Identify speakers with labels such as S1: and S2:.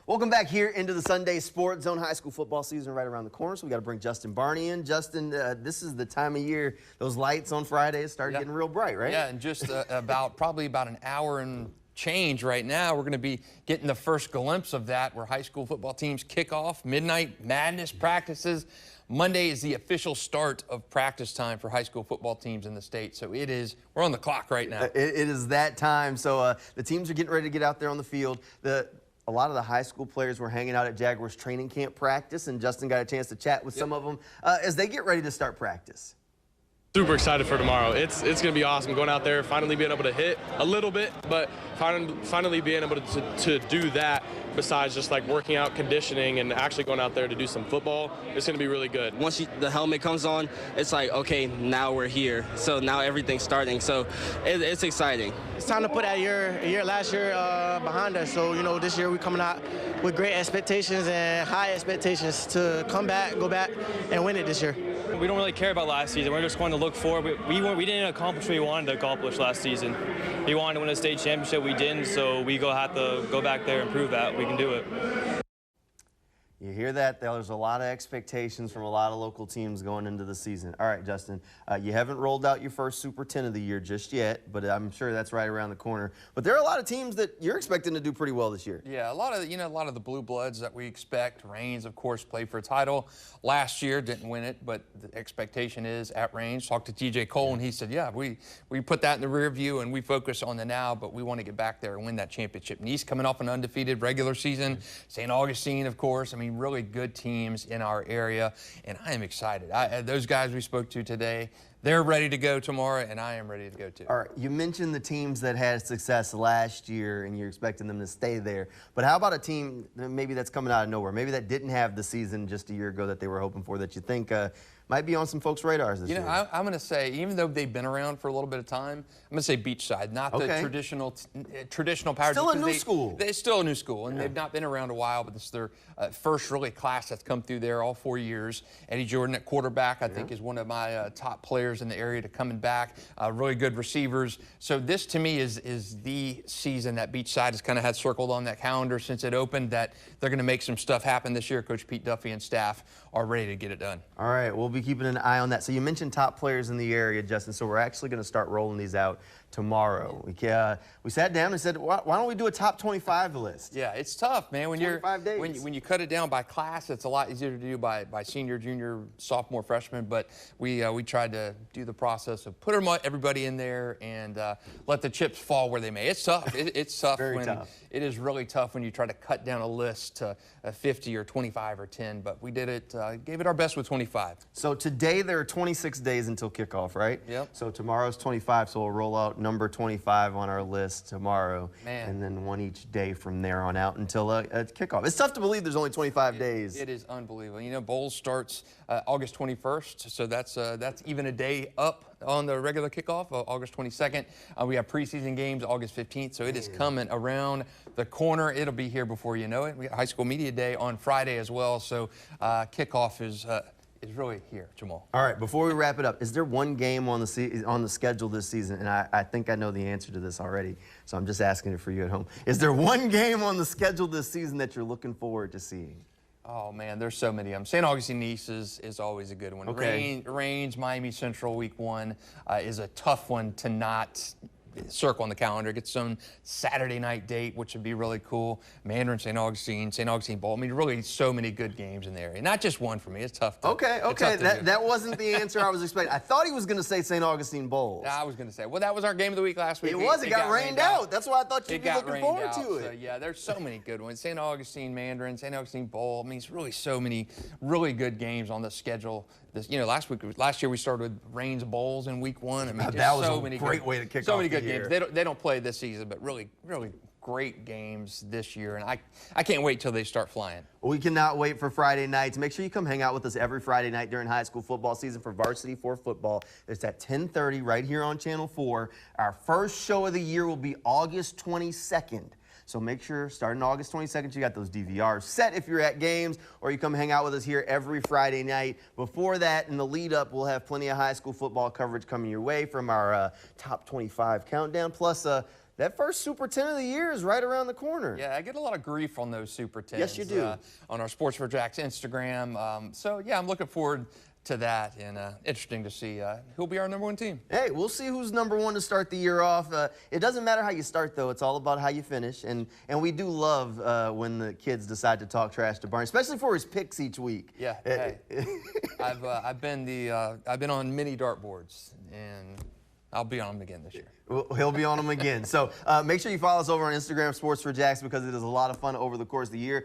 S1: Welcome back here into the Sunday Sports Zone. High school football season right around the corner, so we got to bring Justin Barney in. Justin, this is the time of year those lights on Fridays start getting real bright, right?
S2: Yeah, and just probably about an hour and change right now, we're going to be getting the first glimpse of that, where high school football teams kick off. Midnight Madness practices. Monday is the official start of practice time for high school football teams in the state. So we're on the clock right now.
S1: It is that time. So the teams are getting ready to get out there on the field. A lot of the high school players were hanging out at Jaguars training camp practice, and Justin got a chance to chat with some of them as they get ready to start practice.
S3: Super excited for tomorrow. It's going to be awesome going out there, finally being able to hit a little bit, but finally being able to do that besides just like working out, conditioning, and actually going out there to do some football. It's going to be really good.
S4: Once the helmet comes on, it's like, okay, now we're here. So now everything's starting. So it's exciting.
S5: It's time to put that last year behind us. So, this year we're coming out with great expectations and high expectations to come back, go back, and win it this year.
S6: We don't really care about last season. We're just going to look forward. We didn't accomplish what we wanted to accomplish last season. We wanted to win a state championship. We didn't, so we have to go back there and prove that we can do it.
S1: You hear that? There's a lot of expectations from a lot of local teams going into the season. All right, Justin, you haven't rolled out your first Super 10 of the year just yet, but I'm sure that's right around the corner. But there are a lot of teams that you're expecting to do pretty well this year.
S2: Yeah, a lot of the blue bloods that we expect. Reigns, of course, played for a title last year, didn't win it, but the expectation is at Reigns. Talked to TJ Cole, and he said, yeah, we put that in the rear view and we focus on the now, but we want to get back there and win that championship. And he's coming off an undefeated regular season. St. Augustine, of course. I mean, really good teams in our area, and I am excited. Those guys we spoke to today, they're ready to go tomorrow, and I am ready to go too.
S1: All right, you mentioned the teams that had success last year, and you're expecting them to stay there. But how about a team maybe that's coming out of nowhere, maybe that didn't have the season just a year ago that they were hoping for, that you think might be on some folks' radars this year?
S2: I'm going to say, even though they've been around for a little bit of time, I'm going to say Beachside, not the traditional power.
S1: Still a new school.
S2: They're still a new school, and they've not been around a while, but this is their first really class that's come through there all 4 years. Eddie Jordan at quarterback, I think, is one of my top players in the area to coming back. Really good receivers. So this, to me, is the season that Beachside has kind of had circled on that calendar since it opened, that they're going to make some stuff happen this year. Coach Pete Duffy and staff are ready to get it done.
S1: All right, we'll be keeping an eye on that. So you mentioned top players in the area, Justin, so we're actually going to start rolling these out tomorrow. We sat down and said, why don't we do a top 25 list?
S2: Yeah, it's tough, man. When you cut it down by class, it's a lot easier to do by senior, junior, sophomore, freshman. But we tried to do the process of put everybody in there and let the chips fall where they may. It's tough. It's tough.
S1: Very tough.
S2: It is really tough when you try to cut down a list to 50 or 25 or 10. But we did it, gave it our best with 25.
S1: So today there are 26 days until kickoff, right?
S2: Yep.
S1: So tomorrow's 25, so we'll roll out number 25 on our list tomorrow.
S2: Man.
S1: And then one each day from there on out until kickoff. It's tough to believe there's only 25 days.
S2: It is unbelievable. Bowls starts August 21st, so that's even a day up on the regular kickoff, August 22nd. We have preseason games August 15th, so it is coming around the corner. It'll be here before you know it. We got High School Media Day on Friday as well, so kickoff is really here tomorrow.
S1: All right, before we wrap it up, is there one game on the schedule this season, and I think I know the answer to this already, so I'm just asking it for you at home. Is there one game on the schedule this season that you're looking forward to seeing?
S2: Oh, man, there's so many of them. St. Augustine East is always a good one.
S1: Okay.
S2: Reigns, Miami Central Week 1 is a tough one to not circle on the calendar. Get some Saturday night date, which would be really cool. Mandarin, St. Augustine Bowl. I mean, really so many good games in there. Not just one for me. It's tough to
S1: Okay. That wasn't the answer I was expecting. I thought he was going to say St. Augustine Bowls.
S2: I was going to say, well, that was our game of the week last week.
S1: It got rained out. That's why I thought you'd be looking forward to it.
S2: So, yeah, there's so many good ones. St. Augustine, Mandarin, St. Augustine Bowl. I mean, it's really so many really good games on the schedule. Last year we started with Reigns Bowls in week 1. I mean,
S1: that was a great way to kick off
S2: so many good
S1: the year.
S2: games. They don't play this season, but really great games this year, and I can't wait till they start flying.
S1: We cannot wait for Friday nights. Make sure you come hang out with us every Friday night during high school football season for Varsity 4 football. It's at 10:30 right here on Channel 4. Our first show of the year will be August 22nd. So make sure, starting August 22nd, you got those DVRs set if you're at games, or you come hang out with us here every Friday night. Before that, in the lead-up, we'll have plenty of high school football coverage coming your way from our top 25 countdown, plus that first Super 10 of the year is right around the corner.
S2: Yeah, I get a lot of grief on those Super 10s.
S1: Yes, you do.
S2: On our Sports for Jacks Instagram. So, yeah, I'm looking forward to that, and interesting to see who'll be our #1 team.
S1: Hey, we'll see who's #1 to start the year off. It doesn't matter how you start, though. It's all about how you finish. And we do love when the kids decide to talk trash to Barney, especially for his picks each week.
S2: Yeah, hey. I've been on mini dartboards, and I'll be on them again this year.
S1: Well, he'll be on them again. So make sure you follow us over on Instagram, Sports for Jacks, because it is a lot of fun over the course of the year.